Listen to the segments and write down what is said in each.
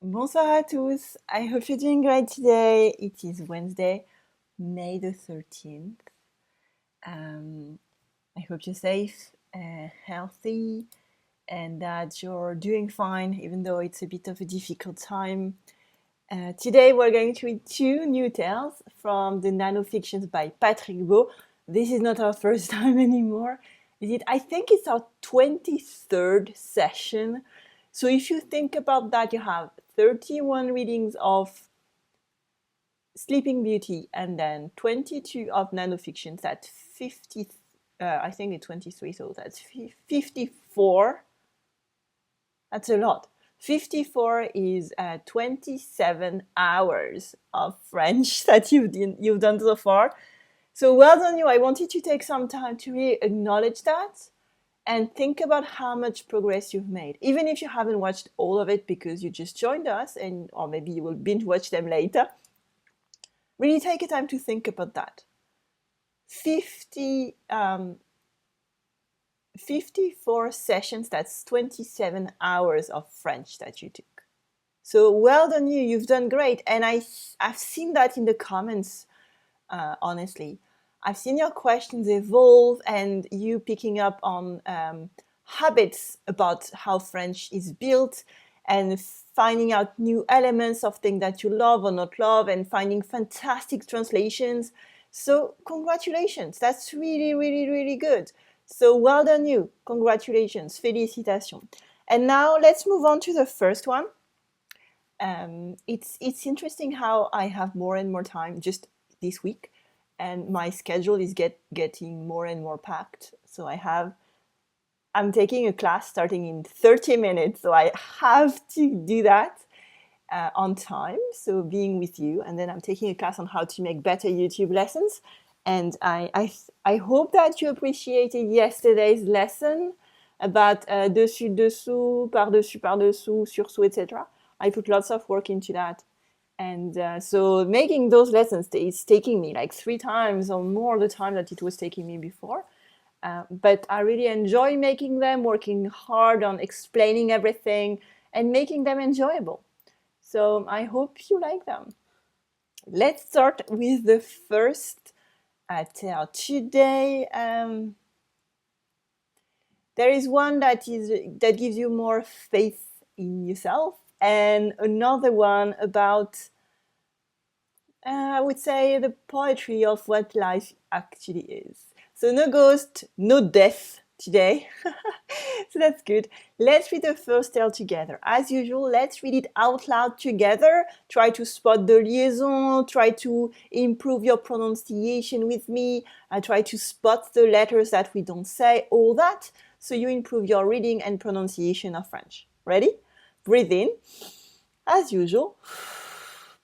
Bonsoir à tous. I hope you're doing great today. It is Wednesday, May the 13th. I hope you're safe, healthy, and that you're doing fine, even though it's a bit of a difficult time. Today, we're going to read two new tales from the Nanofictions by Patrick Baud. This is not our first time anymore. I think it's our 23rd session. So if you think about that, you have 31 readings of Sleeping Beauty and then 22 of Nanofictions. That's 50, I think it's 23, so that's 54. That's a lot. 54 is 27 hours of French that you've done so far. So well done you. I wanted to take some time to really acknowledge that and think about how much progress you've made. Even if you haven't watched all of it because you just joined us, or maybe you will binge watch them later, really take a time to think about that. 54 sessions, that's 27 hours of French that you took. So well done you, you've done great. And I've seen that in the comments, honestly. I've seen your questions evolve and you picking up on habits about how French is built and finding out new elements of things that you love or not love and finding fantastic translations. So congratulations, that's really, really, really good. So well done you, congratulations, félicitations. And now let's move on to the first one. It's interesting how I have more and more time just this week and my schedule is getting more and more packed. So I'm taking a class starting in 30 minutes, so I have to do that on time, so being with you. And then I'm taking a class on how to make better YouTube lessons. And I hope that you appreciated yesterday's lesson about dessus, dessous, par-dessus, par-dessous, sur-sous, etc. I put lots of work into that. And so making those lessons is taking me like 3 times or more the time that it was taking me before. But I really enjoy making them, working hard on explaining everything and making them enjoyable. So I hope you like them. Let's start with the first tale. Today, there is one that gives you more faith in yourself, and another one about, I would say, the poetry of what life actually is. So no ghost, no death today. So that's good. Let's read the first tale together. As usual, let's read it out loud together. Try to spot the liaison. Try to improve your pronunciation with me. Try to spot the letters that we don't say, all that. So you improve your reading and pronunciation of French. Ready? Breathe in. As usual.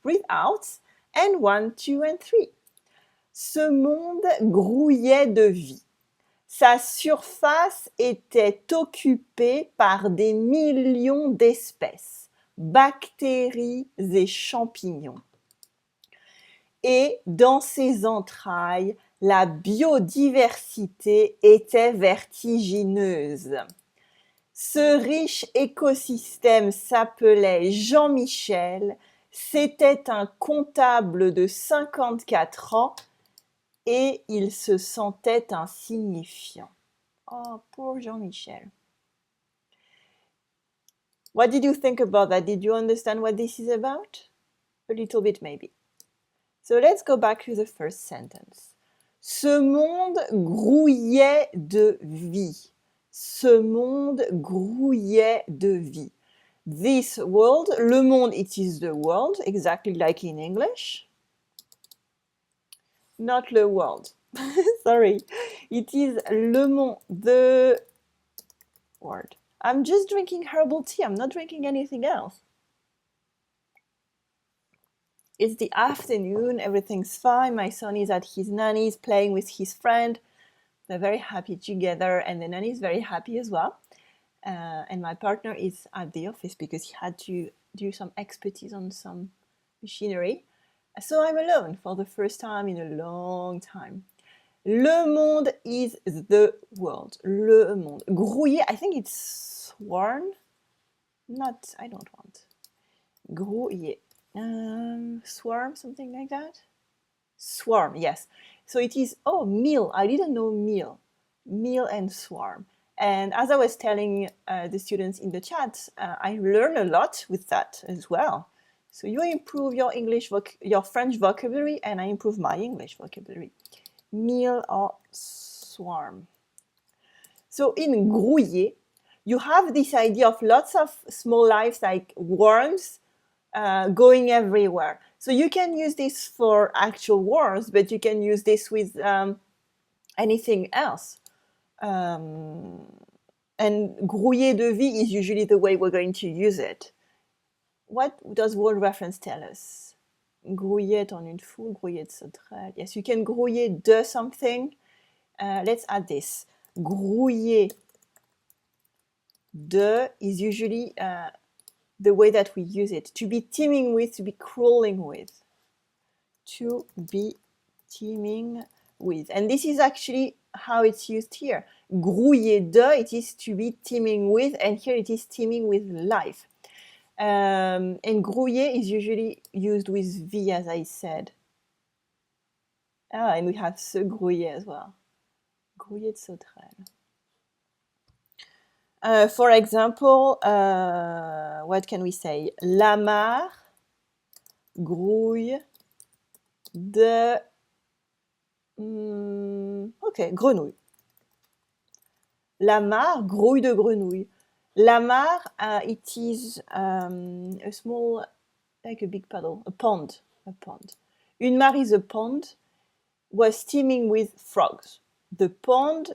Breathe out. And 1, 2, and 3. Ce monde grouillait de vie. Sa surface était occupée par des millions d'espèces, bactéries et champignons. Et dans ses entrailles, la biodiversité était vertigineuse. Ce riche écosystème s'appelait Jean-Michel, c'était un comptable de 54 ans et il se sentait insignifiant. Oh, poor Jean-Michel. What did you think about that? Did you understand what this is about? A little bit, maybe. So let's go back to the first sentence. Ce monde grouillait de vie. Ce monde grouillait de vie. This world, le monde, it is the world, exactly like in English. Not le world. Sorry. It is le monde, the word. I'm just drinking herbal tea. I'm not drinking anything else. It's the afternoon. Everything's fine. My son is at his nanny's playing with his friend. They're very happy together, and the nanny is very happy as well. And my partner is at the office because he had to do some expertise on some machinery. So I'm alone for the first time in a long time. Le monde is the world. Le monde. Grouiller, I think it's sworn. Not, I don't want. Grouiller. Swarm, something like that? Swarm, yes. So it is, oh, meal. I didn't know meal. Meal and swarm. And as I was telling the students in the chat, I learned a lot with that as well. So you improve your your French vocabulary, and I improve my English vocabulary. Meal or swarm. So in grouiller, you have this idea of lots of small lives like worms going everywhere. So you can use this for actual worms, but you can use this with anything else. And grouiller de vie is usually the way we're going to use it. What does word reference tell us? Grouiller en une foule, grouiller de sauterelle. Yes, you can grouiller de something. Let's add this. Grouiller de is usually the way that we use it. To be teaming with, to be crawling with. To be teaming with. And this is actually how it's used here. Grouiller de, it is to be teaming with, and here it is teaming with life. And grouiller is usually used with V, as I said. And we have se grouiller as well. Grouiller de sauterelle. For example, what can we say? La mare grouille de grenouille. La mare grouille de grenouille. La mare, it is a small, like a big puddle, a pond. Une mare is a pond, was teeming with frogs. The pond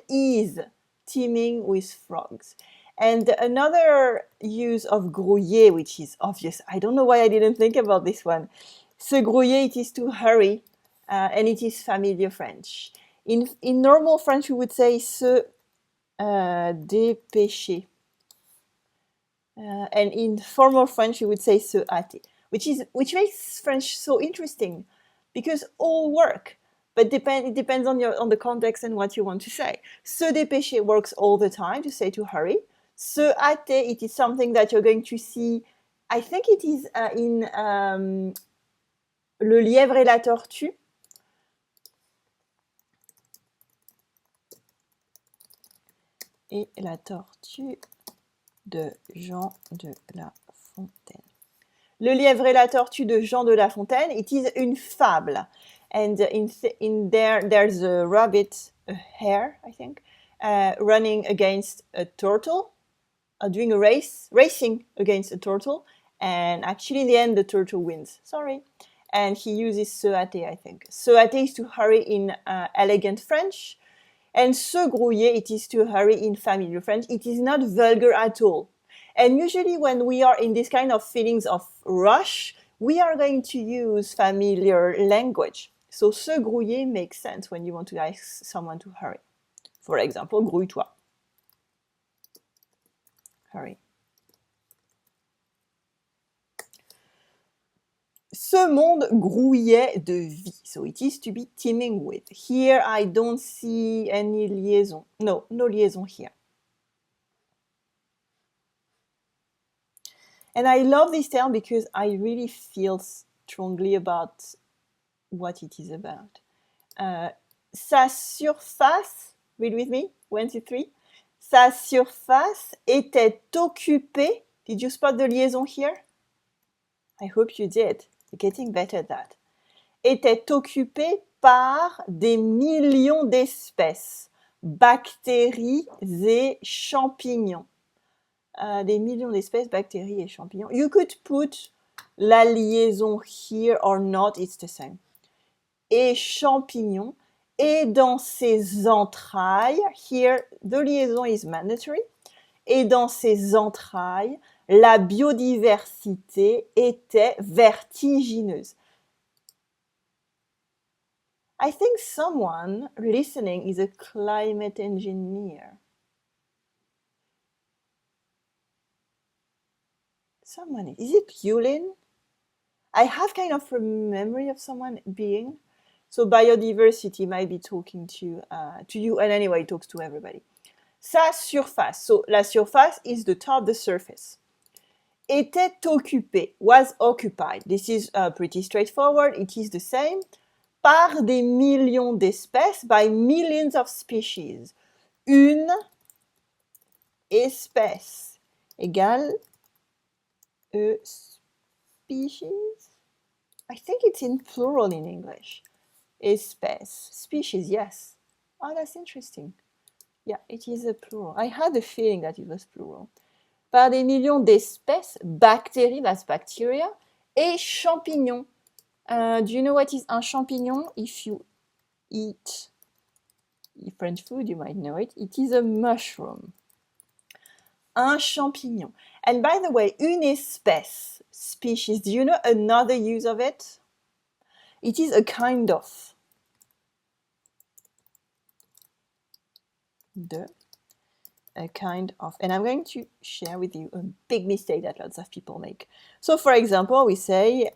is teeming with frogs. And another use of grouiller, which is obvious, I don't know why I didn't think about this one. Se grouiller, it is to hurry, and it is familiar French. In normal French, we would say se dépêcher. And in formal French, we would say se hâter, which makes French so interesting, because all work, but it depends on the context and what you want to say. Se dépêcher works all the time to say to hurry. Se hâter, it is something that you're going to see. I think it is in Le lièvre et la tortue. Et la tortue de Jean de La Fontaine. Le lièvre et la tortue de Jean de La Fontaine, it is une fable. And in there's a rabbit, a hare, I think, running against a turtle, doing a racing against a turtle. And actually, in the end, the turtle wins. Sorry. And he uses se hâter, I think. Se hâter is to hurry in elegant French. And se grouiller, it is to hurry in familiar French. It is not vulgar at all. And usually when we are in this kind of feelings of rush, we are going to use familiar language. So se grouiller makes sense when you want to ask someone to hurry. For example, grouille-toi. Hurry. Ce monde grouillait de vie. So it is to be teeming with. Here I don't see any liaison. No liaison here. And I love this term because I really feel strongly about what it is about. Sa surface, read with me, 1, 2, 3. Sa surface était occupée. Did you spot the liaison here? I hope you did. You're getting better at that. Était occupée par des millions d'espèces, bactéries et champignons. Des millions d'espèces, bactéries et champignons. You could put la liaison here or not, it's the same. Et champignons. Et dans ses entrailles, here the liaison is mandatory. Et dans ses entrailles, la biodiversité était vertigineuse. I think someone listening is a climate engineer. Someone, is it Yulin? I have kind of a memory of someone being. So biodiversity might be talking to you, and anyway, it talks to everybody. Sa surface. So la surface is the top, the surface. était occupé, was occupied. This is pretty straightforward. It is the same. Par des millions d'espèces, by millions of species. Une espèce égale a species. I think it's in plural in English. Espèce, species, yes. Oh, that's interesting. Yeah, it is a plural. I had a feeling that it was plural. Par des millions d'espèces, bactéries, that's bacteria, et champignons. Do you know what is un champignon? If you eat French food, you might know it. It is a mushroom. Un champignon. And by the way, une espèce, species, do you know another use of it? It is a kind of. A kind of. And I'm going to share with you a big mistake that lots of people make. So for example, we say,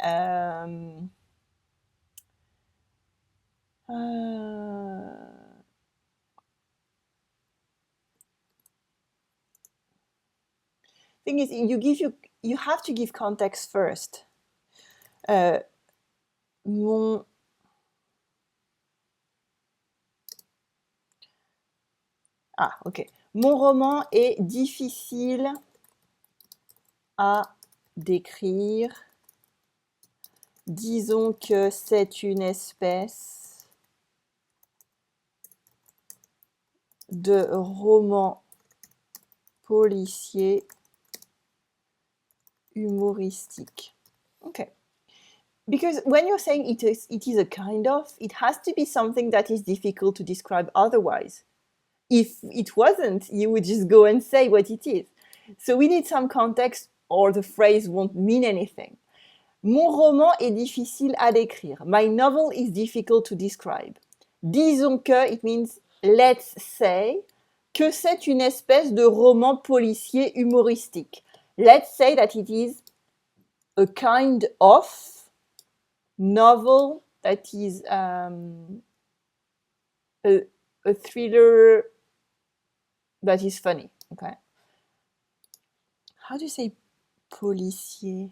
thing is, you have to give context first. Ok. Mon roman est difficile à décrire. Disons que c'est une espèce de roman policier humoristique. Okay. Because when you're saying it is a kind of, it has to be something that is difficult to describe otherwise. If it wasn't, you would just go and say what it is. So we need some context or the phrase won't mean anything. Mon roman est difficile à décrire. My novel is difficult to describe. Disons que, it means let's say, que c'est une espèce de roman policier humoristique. Let's say that it is a kind of novel that is a thriller that is funny. Okay. How do you say policier?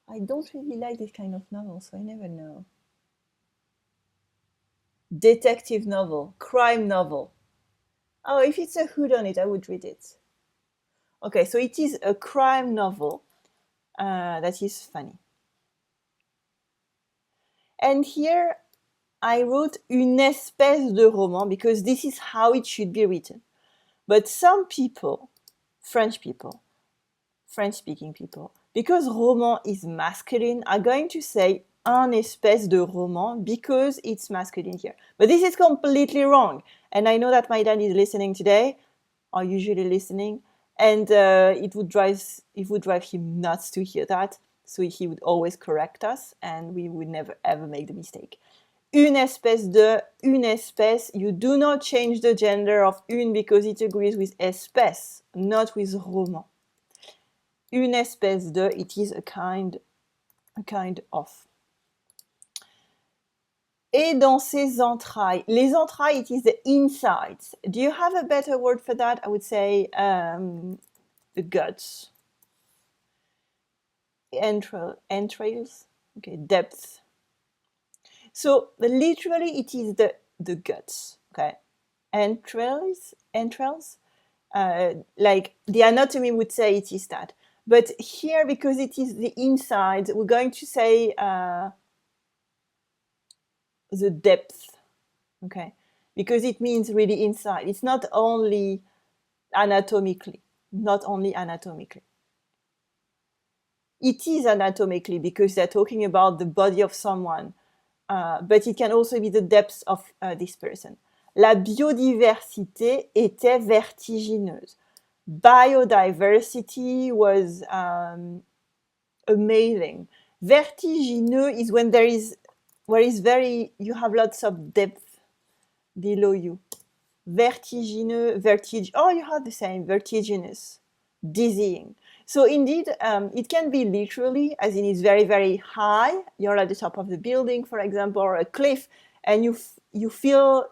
I don't really like this kind of novel, so I never know. Detective novel, crime novel. Oh, if it's a whodunit, I would read it. Okay, so it is a crime novel that is funny. And here I wrote une espèce de roman because this is how it should be written. But some people, French-speaking people, because roman is masculine, are going to say un espèce de roman because it's masculine here. But this is completely wrong. And I know that my dad is listening today, or usually listening, and it would drive him nuts to hear that. So he would always correct us, and we would never ever make the mistake. Une espèce de, une espèce, you do not change the gender of une because it agrees with espèce, not with roman. Une espèce de, it is a kind of. Et dans ses entrailles. Les entrailles, it is the insides. Do you have a better word for that? I would say the guts. Entrails. Okay, depth. So literally, it is the guts. Okay, entrails. Like the anatomy would say, it is that. But here, because it is the inside, we're going to say the depth, okay? Because it means really inside. It's not only anatomically. It is anatomically because they're talking about the body of someone, but it can also be the depths of this person. La biodiversité était vertigineuse. Biodiversity was amazing. Vertigineux is when you have lots of depth below you. Vertigineux, oh, you have the same, vertiginous, dizzying. So indeed, it can be literally, as in it's very, very high. You're at the top of the building, for example, or a cliff, and you feel,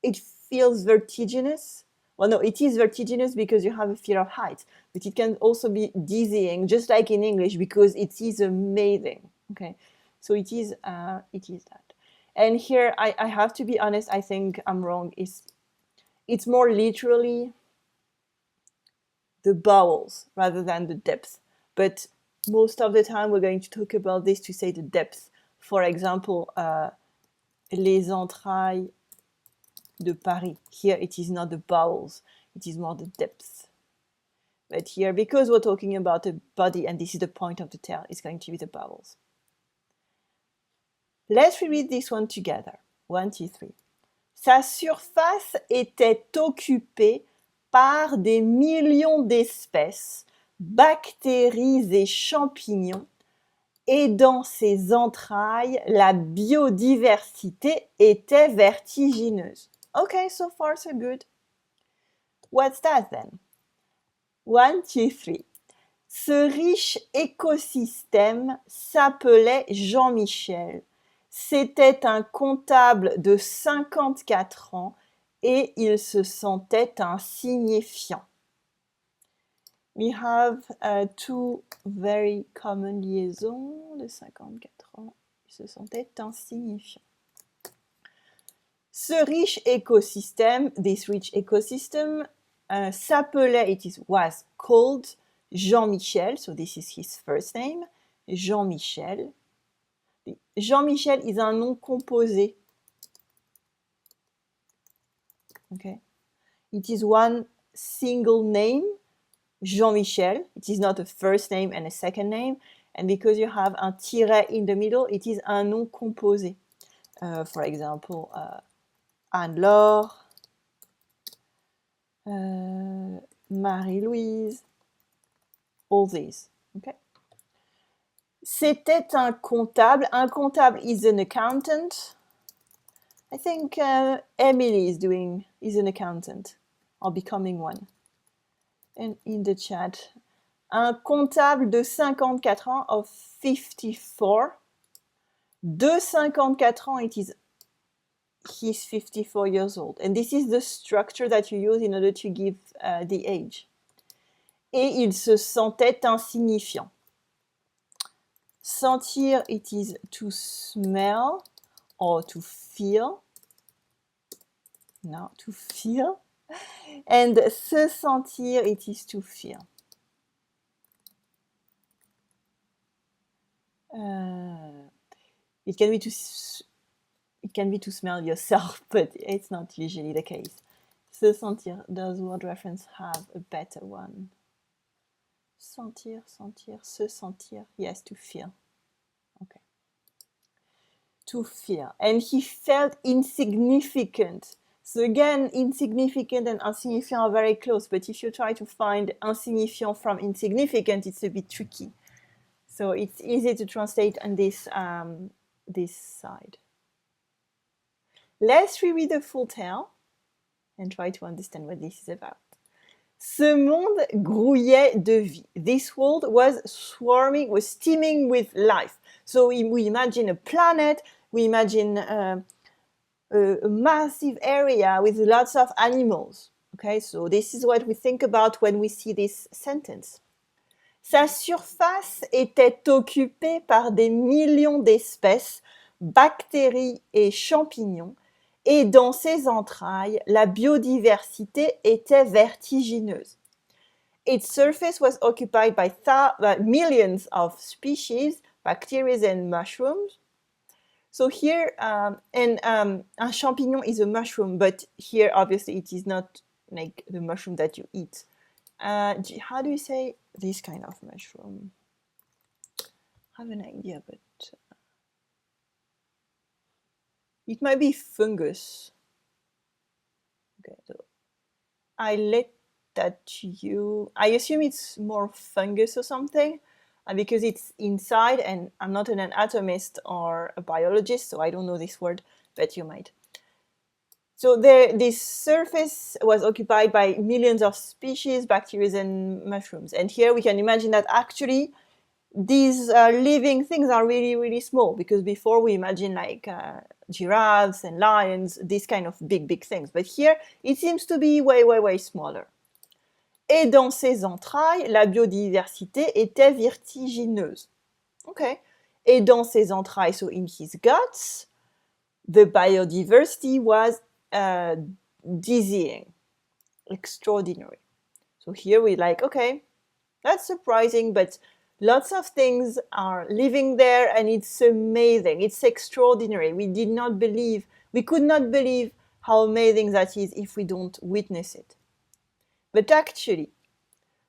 it feels vertiginous. Well, no, it is vertiginous because you have a fear of heights, but it can also be dizzying, just like in English, because it is amazing. Okay, so it is that. And here, I have to be honest, I think I'm wrong. It's more literally the bowels rather than the depth. But most of the time, we're going to talk about this to say the depth. For example, les entrailles de Paris. Here, it is not the bowels, it is more the depth. But here, because we're talking about the body, and this is the point of the tale, it's going to be the bowels. Let's reread this one together. 1, 2, 3. Sa surface était occupée par des millions d'espèces, bactéries et champignons, et dans ses entrailles, la biodiversité était vertigineuse. Okay, so far so good. What's that then? 1, 2, 3. Ce riche écosystème s'appelait Jean-Michel. C'était un comptable de 54 ans et il se sentait insignifiant. We have two very common liaisons de 54 ans. Il se sentait insignifiant. Ce riche écosystème, this rich ecosystem, s'appelait, was called Jean-Michel, so this is his first name, Jean-Michel. Jean-Michel is un nom composé. Okay. It is one single name, Jean-Michel. It is not a first name and a second name. And because you have un tiret in the middle, it is un nom composé. For example, Anne-Laure, Marie-Louise, all these. Okay. C'était un comptable. Un comptable is an accountant. I think Emily is an accountant or becoming one. And in the chat, un comptable de 54 ans, of 54. De 54 ans, he's 54 years old. And this is the structure that you use in order to give the age. Et il se sentait insignifiant. Sentir, it is to smell or to feel. No, to feel. And se sentir, it is to feel. It can be to smell yourself, but it's not usually the case. Se sentir, does word reference have a better one? Sentir, se sentir. Yes, to feel. Okay. To feel. And he felt insignificant. So again, insignificant and insignificant are very close, but if you try to find insignificant from insignificant, it's a bit tricky. So it's easy to translate on this side. Let's reread the full tale and try to understand what this is about. Ce monde grouillait de vie. This world was steaming with life. So we imagine a planet, we imagine a massive area with lots of animals. Okay, so this is what we think about when we see this sentence. Sa surface était occupée par des millions d'espèces, bactéries et champignons, et dans ses entrailles, la biodiversité était vertigineuse. Its surface was occupied by millions of species, bacteria and mushrooms. So here, un champignon is a mushroom, but here obviously it is not like the mushroom that you eat. How do you say this kind of mushroom? I have an idea, but it might be fungus. Okay, so I let that to you. I assume it's more fungus or something because it's inside, and I'm not an anatomist or a biologist, so I don't know this word, but you might. So this surface was occupied by millions of species, bacteria and mushrooms. And here we can imagine that actually these living things are really, really small, because before we imagine like giraffes and lions, these kind of big, big things. But here, it seems to be way, way, way smaller. Et dans ses entrailles, la biodiversité était vertigineuse. Okay. Et dans ses entrailles, so in his guts, the biodiversity was dizzying, extraordinary. So here we like, okay, that's surprising, but lots of things are living there and it's amazing. It's extraordinary. We could not believe how amazing that is if we don't witness it. But actually,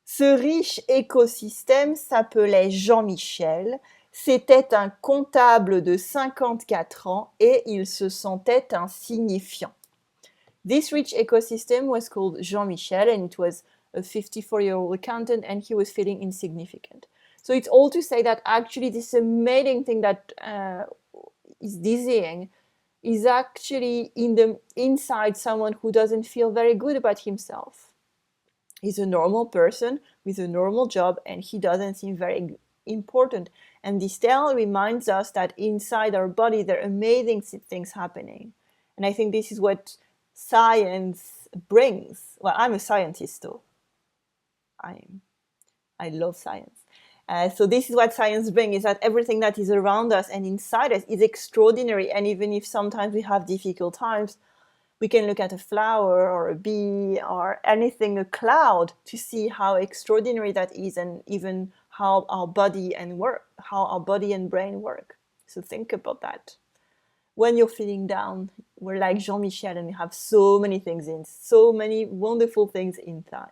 ce riche écosystème s'appelait Jean-Michel. C'était un comptable de 54 ans et il se sentait insignifiant. This rich ecosystem was called Jean-Michel, and it was a 54-year-old accountant, and he was feeling insignificant. So it's all to say that actually this amazing thing that is dizzying is actually inside someone who doesn't feel very good about himself. He's a normal person with a normal job, and he doesn't seem very important. And this tale reminds us that inside our body there are amazing things happening. And I think this is what science brings. Well, I'm a scientist, though. I love science. So this is what science brings, is that everything that is around us and inside us is extraordinary. And even if sometimes we have difficult times, we can look at a flower or a bee or anything, a cloud, to see how extraordinary that is, and even how our body and brain work. So think about that. When you're feeling down, we're like Jean-Michel, and we have so many things so many wonderful things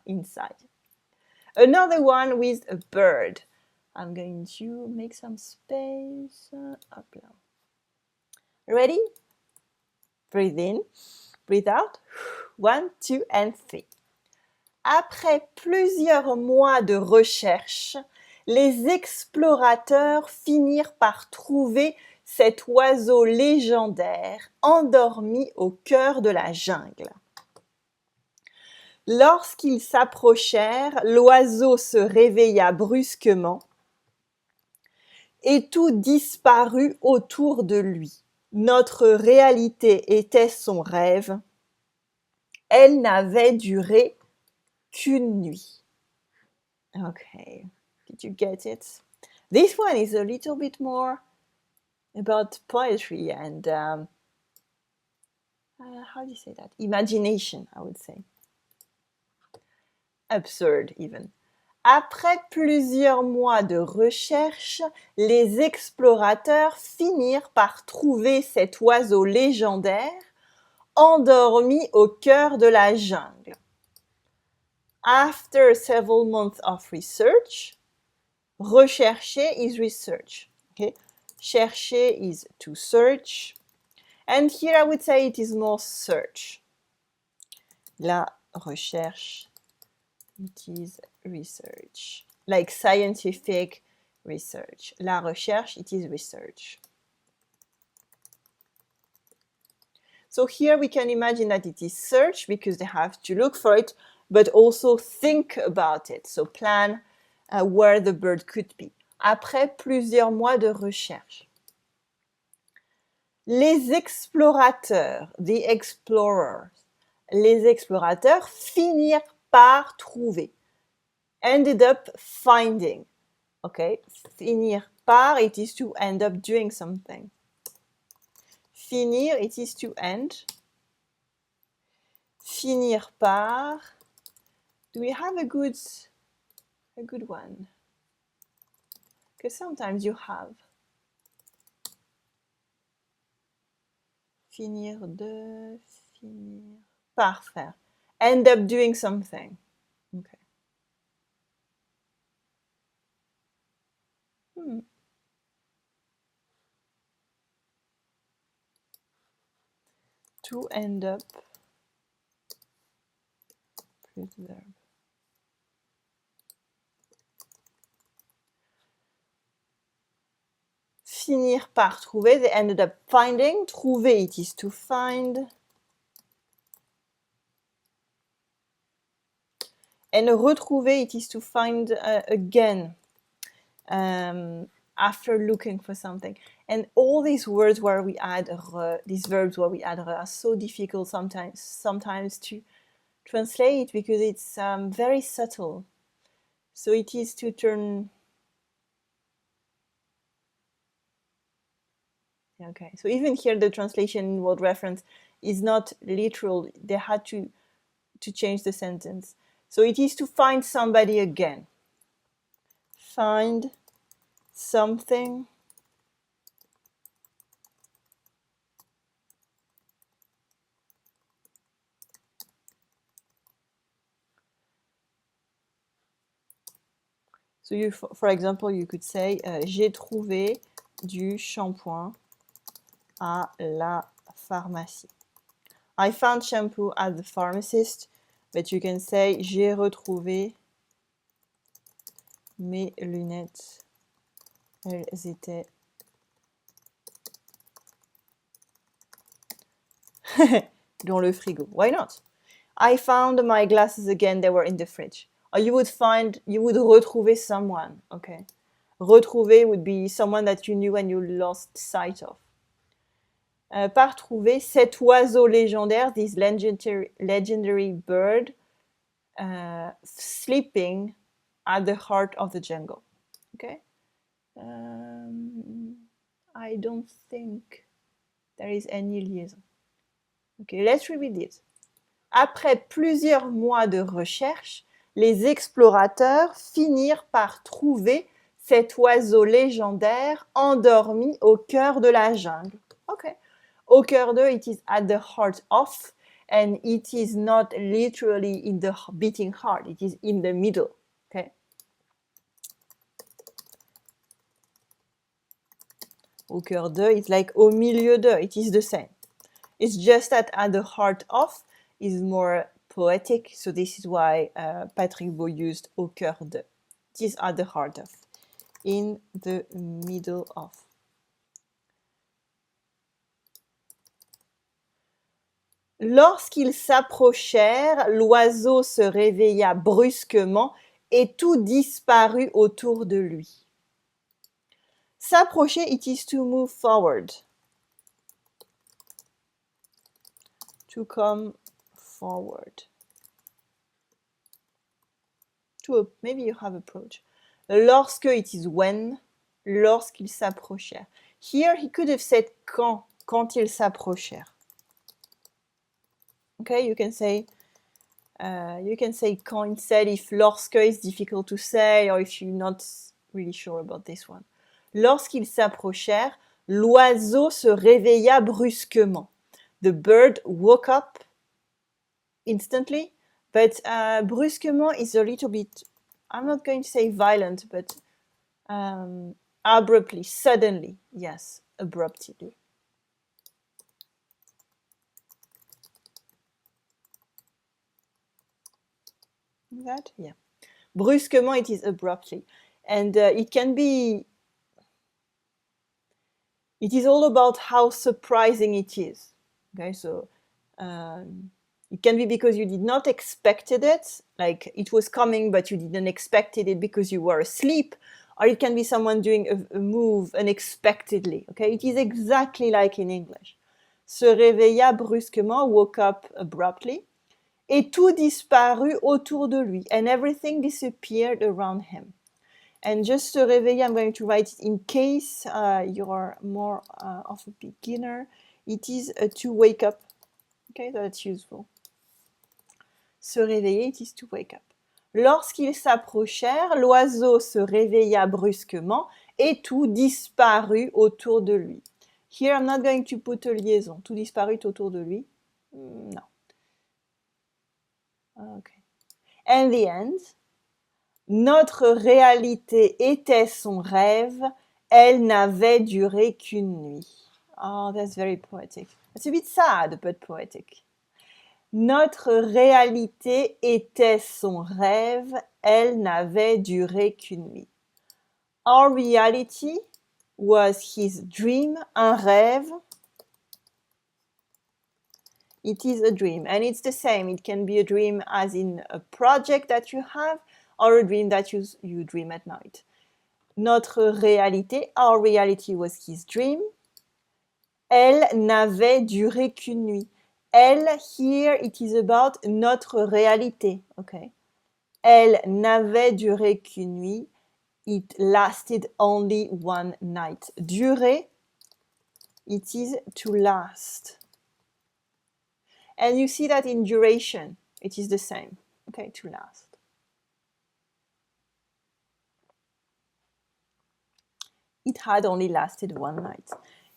inside. Another one with a bird. I'm going to make some space. Up now. Ready? Breathe in, breathe out. 1, 2, and 3. Après plusieurs mois de recherche, les explorateurs finirent par trouver cet oiseau légendaire endormi au cœur de la jungle. Lorsqu'ils s'approchèrent, l'oiseau se réveilla brusquement et tout disparut autour de lui. Notre réalité était son rêve. Elle n'avait duré qu'une nuit. Okay, did you get it? This one is a little bit more about poetry and how do you say that? Imagination, I would say. Absurd, even. Après plusieurs mois de recherche, les explorateurs finirent par trouver cet oiseau légendaire endormi au cœur de la jungle. After several months of research, rechercher is research. Okay? Chercher is to search. And here I would say it is more search. La recherche, it is research. Like scientific research. La recherche, it is research. So here we can imagine that it is search because they have to look for it, but also think about it. So plan where the bird could be. Après plusieurs mois de recherche. Les explorateurs, the explorers, les explorateurs finirent par trouver. Ended up finding. Okay, finir par, it is to end up doing something. Finir, it is to end. Finir par. Do we have a good one? Because sometimes you have. Finir de, finir par faire. End up doing something. Okay. To end up plus verb. Finir par trouver, they ended up finding. Trouver, it is to find. And retrouver, it is to find again. after looking for something. And all these words where we add these verbs where we add are so difficult sometimes to translate because it's very subtle. So it is to turn. Okay, so even here the translation in word reference is not literal. They had to change the sentence. So it is to find somebody again. Find something so you, for example, you could say j'ai trouvé du shampoing à la pharmacie. I found shampoo at the pharmacist, but you can say j'ai retrouvé mes lunettes. Elles étaient dans le frigo. Why not? I found my glasses again, they were in the fridge. Or you would retrouver someone, okay? Retrouver would be someone that you knew and you lost sight of. Par trouver, cet oiseau légendaire, this legendary bird, sleeping at the heart of the jungle. Okay? I don't think there is any liaison. Okay, let's repeat this. Après plusieurs mois de recherche, les explorateurs finirent par trouver cet oiseau légendaire endormi au cœur de la jungle. Okay. Au cœur de, it is at the heart of, and it is not literally in the beating heart, it is in the middle. Okay. Au cœur de, it's like au milieu de, it is the same. It's just that at the heart of is more poetic, so this is why Patrick Baud used au cœur de. It is at the heart of, in the middle of. Lorsqu'ils s'approchèrent, l'oiseau se réveilla brusquement et tout disparut autour de lui. S'approcher, it is to move forward. To come forward. Maybe you have approach. Lorsque, it is when. Lorsqu'ils s'approchèrent. Here, he could have said quand ils s'approchèrent. Okay, you can say quand instead if lorsque is difficult to say or if you're not really sure about this one. Lorsqu'ils s'approchèrent, l'oiseau se réveilla brusquement. The bird woke up instantly, but brusquement is a little bit, I'm not going to say violent, but abruptly, suddenly, yes, abruptly. That, yeah. Brusquement, it is abruptly. And it is all about how surprising it is. Okay, so it can be because you did not expected it, like it was coming, but you didn't expect it because you were asleep, or it can be someone doing a move unexpectedly. Okay, it is exactly like in English. Se réveilla brusquement, woke up abruptly, et tout disparut autour de lui, and everything disappeared around him. And just se réveiller, I'm going to write it in case you're more of a beginner. It is to wake up. Okay, that's useful. Se réveiller, it is to wake up. Lorsqu'ils s'approchèrent, l'oiseau se réveilla brusquement et tout disparut autour de lui. Here, I'm not going to put a liaison. Tout disparut autour de lui. No. Okay. And the end. Notre réalité était son rêve. Elle n'avait duré qu'une nuit. Oh, that's very poetic. It's a bit sad, but poetic. Notre réalité était son rêve. Elle n'avait duré qu'une nuit. Our reality was his dream, un rêve. It is a dream, and it's the same. It can be a dream as in a project that you have, or a dream that you dream at night. notre réalité, our reality was his dream. Elle n'avait duré qu'une nuit. Elle, here, it is about notre réalité, okay? Elle n'avait duré qu'une nuit. It lasted only one night. Durer, it is to last. And you see that in duration, it is the same, okay, to last. It had only lasted one night.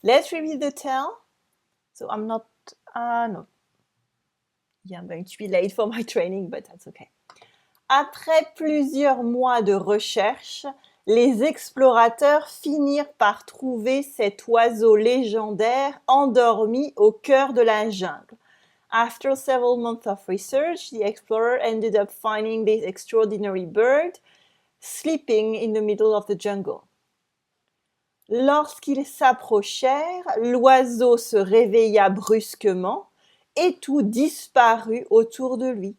Let's repeat the tale. So I'm not, no. Yeah, I'm going to be late for my training, but that's okay. Après plusieurs mois de recherche, les explorateurs finirent par trouver cet oiseau légendaire endormi au cœur de la jungle. After several months of research, the explorer ended up finding this extraordinary bird sleeping in the middle of the jungle. Lorsqu'ils s'approchèrent, l'oiseau se réveilla brusquement et tout disparut autour de lui.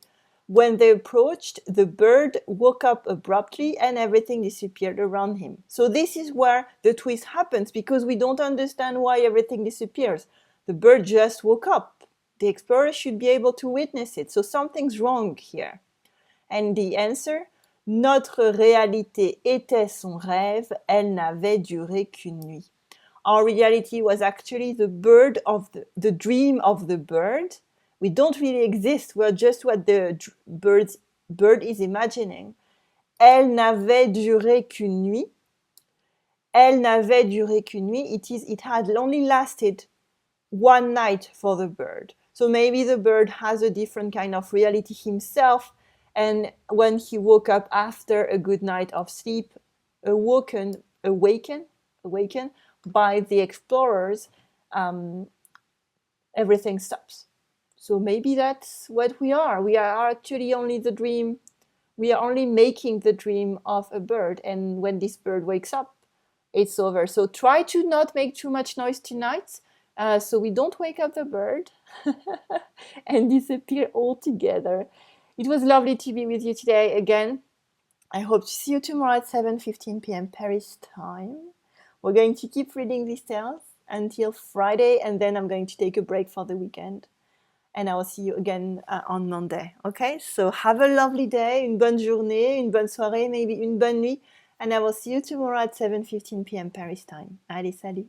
When they approached, the bird woke up abruptly and everything disappeared around him. So this is where the twist happens, because we don't understand why everything disappears. The bird just woke up. The explorer should be able to witness it. So something's wrong here. And the answer, notre réalité était son rêve, elle n'avait duré qu'une nuit. Our reality was actually the dream of the bird. We don't really exist, we're just what the bird is imagining. Elle n'avait duré qu'une nuit. Elle n'avait duré qu'une nuit. It had only lasted one night for the bird. So maybe the bird has a different kind of reality himself, and when he woke up after a good night of sleep, awakened by the explorers, everything stops. So maybe that's what we are. We are actually only the dream. We are only making the dream of a bird, and when this bird wakes up, it's over. So try to not make too much noise tonight, so we don't wake up the bird and disappear altogether. It was lovely to be with you today again. I hope to see you tomorrow at 7:15 p.m. Paris time. We're going to keep reading these tales until Friday, and then I'm going to take a break for the weekend. And I will see you again on Monday. Okay? So have a lovely day, une bonne journée, une bonne soirée, maybe une bonne nuit. And I will see you tomorrow at 7:15 p.m. Paris time. Allez, salut!